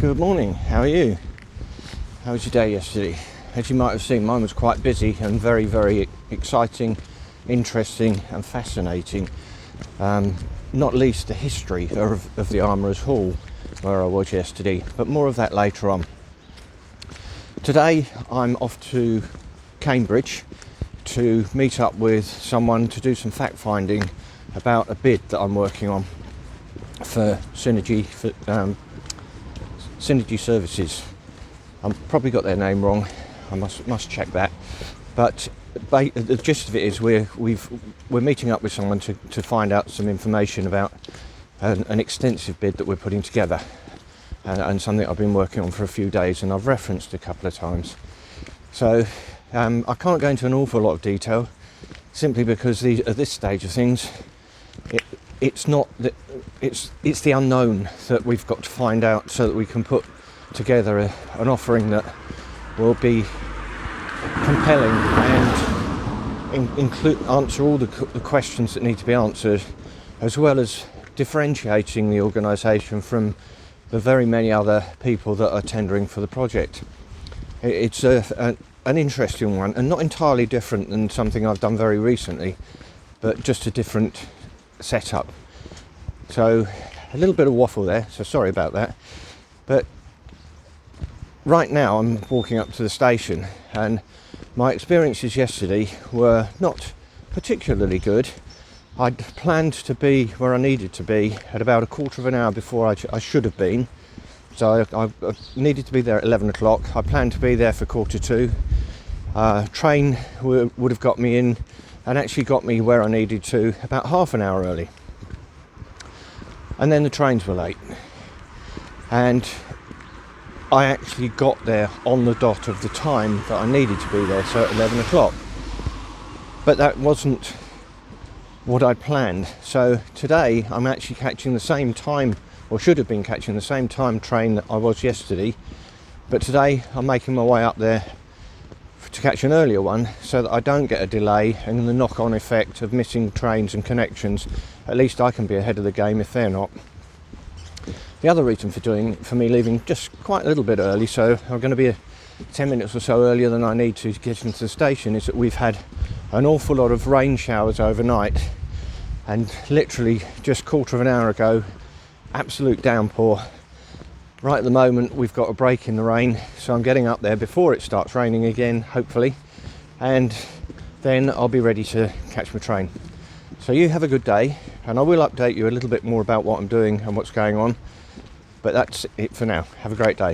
Good morning, how are you? How was your day yesterday? As you might have seen, mine was quite busy and very, very exciting, interesting and fascinating. Not least the history of the Armourers' Hall where I was yesterday, but more of that later on. Today I'm off to Cambridge to meet up with someone to do some fact finding about a bid that I'm working on for Synergy Services. I've probably got their name wrong, I must check that, but the gist of it is we're meeting up with someone to find out some information about an extensive bid that we're putting together, and something I've been working on for a few days and I've referenced a couple of times. So I can't go into an awful lot of detail simply because at this stage of things it's the unknown that we've got to find out so that we can put together an offering that will be compelling and answer all the questions that need to be answered, as well as differentiating the organisation from the very many other people that are tendering for the project. It's an interesting one and not entirely different than something I've done very recently, but just a different setup. So a little bit of waffle there, so sorry about that. But right now I'm walking up to the station and my experiences yesterday were not particularly good. I'd planned to be where I needed to be at about a quarter of an hour before I should have been. So I needed to be there at 11 o'clock. I planned to be there for 1:45. Train would have got me in and actually got me where I needed to about half an hour early. And then the trains were late. And I actually got there on the dot of the time that I needed to be there, so at 11 o'clock. But that wasn't what I'd planned. So today I'm actually catching the same time, or should have been catching the same time train that I was yesterday. But today I'm making my way up there to catch an earlier one so that I don't get a delay and the knock-on effect of missing trains and connections. At least I can be ahead of the game if they're not. The other reason for me leaving just quite a little bit early, so I'm going to be 10 minutes or so earlier than I need to get into the station, is that we've had an awful lot of rain showers overnight, and literally just quarter of an hour ago, absolute downpour. Right at the moment we've got a break in the rain, so I'm getting up there before it starts raining again, hopefully, and then I'll be ready to catch my train. So you have a good day, and I will update you a little bit more about what I'm doing and what's going on, but that's it for now. Have a great day.